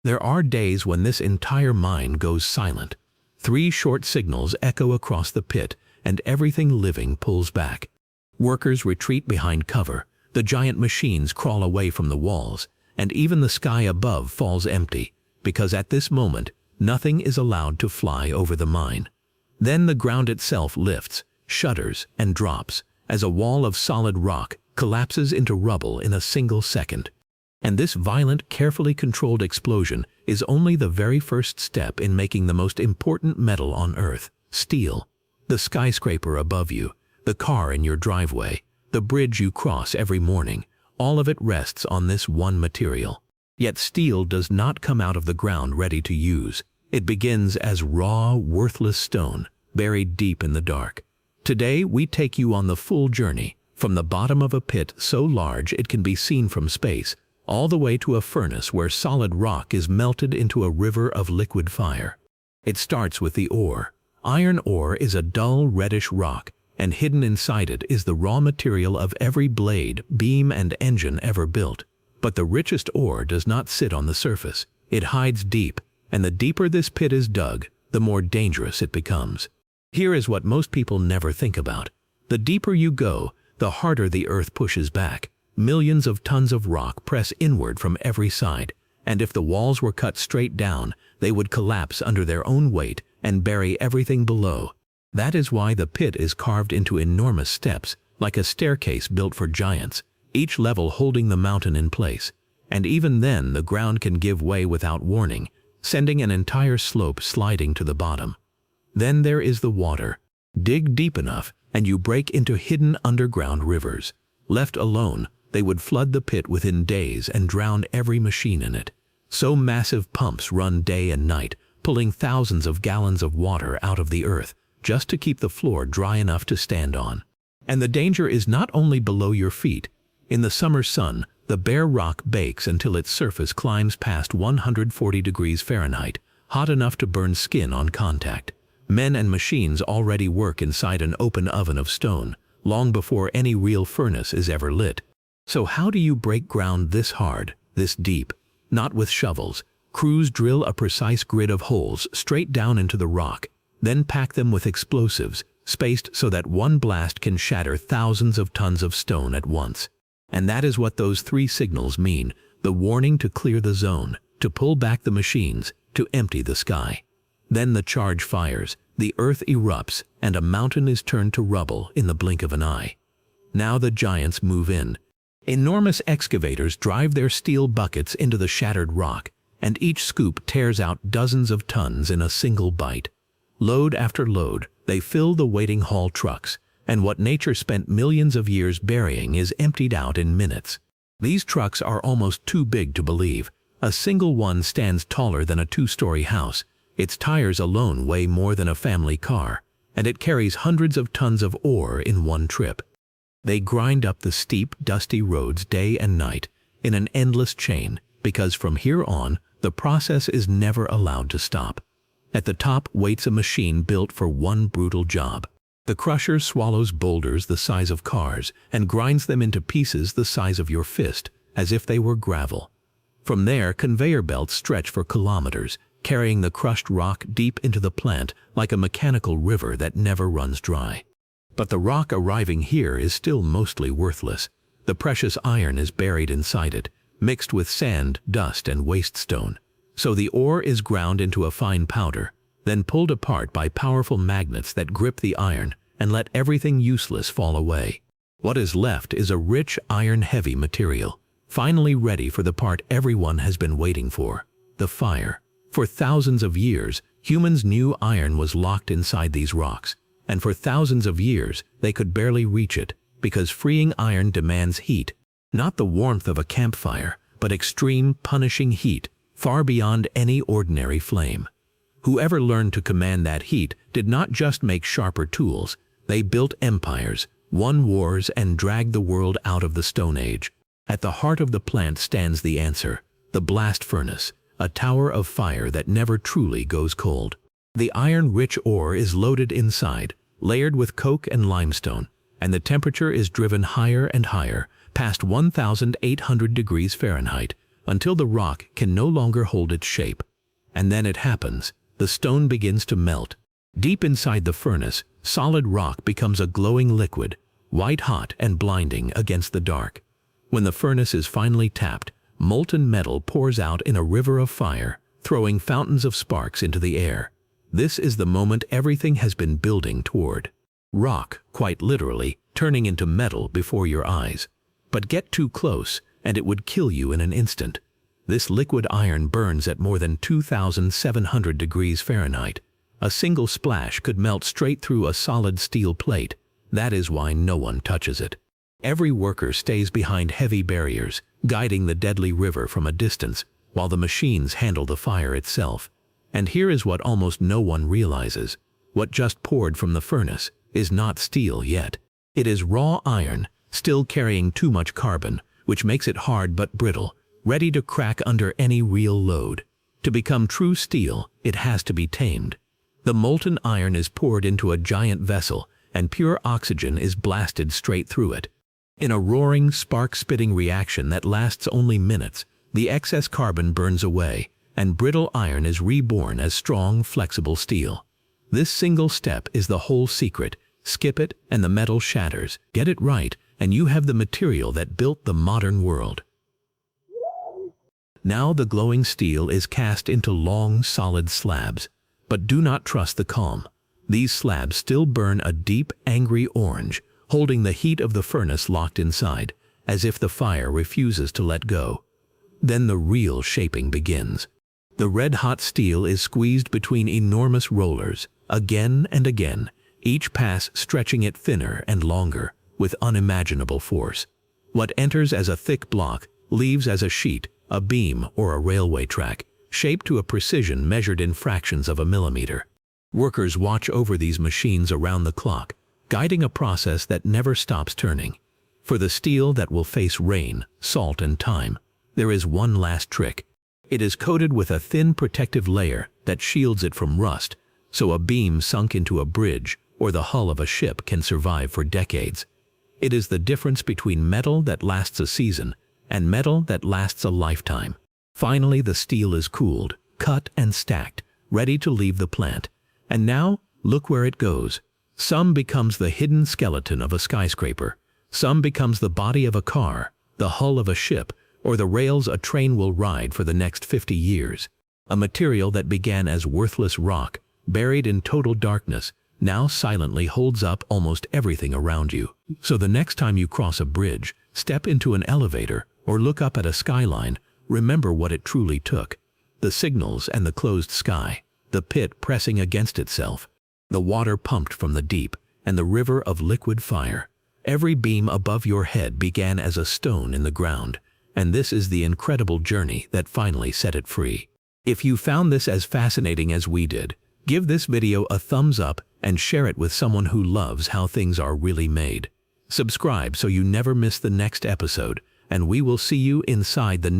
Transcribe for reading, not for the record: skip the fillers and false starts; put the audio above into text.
There are days when this entire mine goes silent. 3 short signals echo across the pit, and everything living pulls back. Workers retreat behind cover, the giant machines crawl away from the walls, and even the sky above falls empty, because at this moment, nothing is allowed to fly over the mine. Then the ground itself lifts, shudders, and drops, as a wall of solid rock collapses into rubble in a single second. And this violent, carefully controlled explosion is only the very first step in making the most important metal on Earth, steel. The skyscraper above you, the car in your driveway, the bridge you cross every morning, all of it rests on this one material. Yet steel does not come out of the ground ready to use. It begins as raw, worthless stone, buried deep in the dark. Today we take you on the full journey, from the bottom of a pit so large it can be seen from space, all the way to a furnace where solid rock is melted into a river of liquid fire. It starts with the ore. Iron ore is a dull reddish rock, and hidden inside it is the raw material of every blade, beam, and engine ever built. But the richest ore does not sit on the surface. It hides deep, and the deeper this pit is dug, the more dangerous it becomes. Here is what most people never think about. The deeper you go, the harder the earth pushes back. Millions of tons of rock press inward from every side, and if the walls were cut straight down, they would collapse under their own weight and bury everything below. That is why the pit is carved into enormous steps, like a staircase built for giants, each level holding the mountain in place. And even then, the ground can give way without warning, sending an entire slope sliding to the bottom. Then there is the water. Dig deep enough, and you break into hidden underground rivers. Left alone, they would flood the pit within days and drown every machine in it. So massive pumps run day and night, pulling thousands of gallons of water out of the earth, just to keep the floor dry enough to stand on. And the danger is not only below your feet. In the summer sun, the bare rock bakes until its surface climbs past 140 degrees Fahrenheit, hot enough to burn skin on contact. Men and machines already work inside an open oven of stone, long before any real furnace is ever lit. So how do you break ground this hard, this deep? Not with shovels. Crews drill a precise grid of holes straight down into the rock, then pack them with explosives, spaced so that one blast can shatter thousands of tons of stone at once. And that is what those 3 signals mean: the warning to clear the zone, to pull back the machines, to empty the sky. Then the charge fires, the earth erupts, and a mountain is turned to rubble in the blink of an eye. Now the giants move in. Enormous excavators drive their steel buckets into the shattered rock, and each scoop tears out dozens of tons in a single bite. Load after load, they fill the waiting haul trucks, and what nature spent millions of years burying is emptied out in minutes. These trucks are almost too big to believe. A single one stands taller than a 2-story house. Its tires alone weigh more than a family car, and it carries hundreds of tons of ore in one trip. They grind up the steep, dusty roads day and night in an endless chain, because from here on, the process is never allowed to stop. At the top waits a machine built for one brutal job. The crusher swallows boulders the size of cars and grinds them into pieces the size of your fist, as if they were gravel. From there, conveyor belts stretch for kilometers, carrying the crushed rock deep into the plant like a mechanical river that never runs dry. But the rock arriving here is still mostly worthless. The precious iron is buried inside it, mixed with sand, dust, and waste stone. So the ore is ground into a fine powder, then pulled apart by powerful magnets that grip the iron and let everything useless fall away. What is left is a rich iron-heavy material, finally ready for the part everyone has been waiting for: the fire. For thousands of years, humans knew iron was locked inside these rocks, and for thousands of years they could barely reach it, because freeing iron demands heat, not the warmth of a campfire, but extreme, punishing heat, far beyond any ordinary flame. Whoever learned to command that heat did not just make sharper tools, they built empires, won wars, and dragged the world out of the Stone Age. At the heart of the plant stands the answer: the blast furnace, a tower of fire that never truly goes cold. The iron-rich ore is loaded inside, layered with coke and limestone, and the temperature is driven higher and higher, past 1,800 degrees Fahrenheit, until the rock can no longer hold its shape. And then it happens. The stone begins to melt. Deep inside the furnace, solid rock becomes a glowing liquid, white-hot and blinding against the dark. When the furnace is finally tapped, molten metal pours out in a river of fire, throwing fountains of sparks into the air. This is the moment everything has been building toward. Rock, quite literally, turning into metal before your eyes. But get too close, and it would kill you in an instant. This liquid iron burns at more than 2,700 degrees Fahrenheit. A single splash could melt straight through a solid steel plate. That is why no one touches it. Every worker stays behind heavy barriers, guiding the deadly river from a distance, while the machines handle the fire itself. And here is what almost no one realizes. What just poured from the furnace is not steel yet. It is raw iron, still carrying too much carbon, which makes it hard but brittle, ready to crack under any real load. To become true steel, it has to be tamed. The molten iron is poured into a giant vessel, and pure oxygen is blasted straight through it. In a roaring, spark-spitting reaction that lasts only minutes, the excess carbon burns away, and brittle iron is reborn as strong, flexible steel. This single step is the whole secret. Skip it, and the metal shatters. Get it right, and you have the material that built the modern world. Now the glowing steel is cast into long, solid slabs. But do not trust the calm. These slabs still burn a deep, angry orange, holding the heat of the furnace locked inside, as if the fire refuses to let go. Then the real shaping begins. The red-hot steel is squeezed between enormous rollers, again and again, each pass stretching it thinner and longer, with unimaginable force. What enters as a thick block leaves as a sheet, a beam, or a railway track, shaped to a precision measured in fractions of a millimeter. Workers watch over these machines around the clock, guiding a process that never stops turning. For the steel that will face rain, salt, and time, there is one last trick. It is coated with a thin protective layer that shields it from rust, so a beam sunk into a bridge or the hull of a ship can survive for decades. It is the difference between metal that lasts a season and metal that lasts a lifetime. Finally, the steel is cooled, cut and stacked, ready to leave the plant. And now, look where it goes. Some becomes the hidden skeleton of a skyscraper. Some becomes the body of a car, the hull of a ship, or the rails a train will ride for the next 50 years. A material that began as worthless rock, buried in total darkness, now silently holds up almost everything around you. So the next time you cross a bridge, step into an elevator, or look up at a skyline, remember what it truly took. The signals and the closed sky, the pit pressing against itself, the water pumped from the deep, and the river of liquid fire. Every beam above your head began as a stone in the ground, and this is the incredible journey that finally set it free. If you found this as fascinating as we did, give this video a thumbs up and share it with someone who loves how things are really made. Subscribe so you never miss the next episode, and we will see you inside the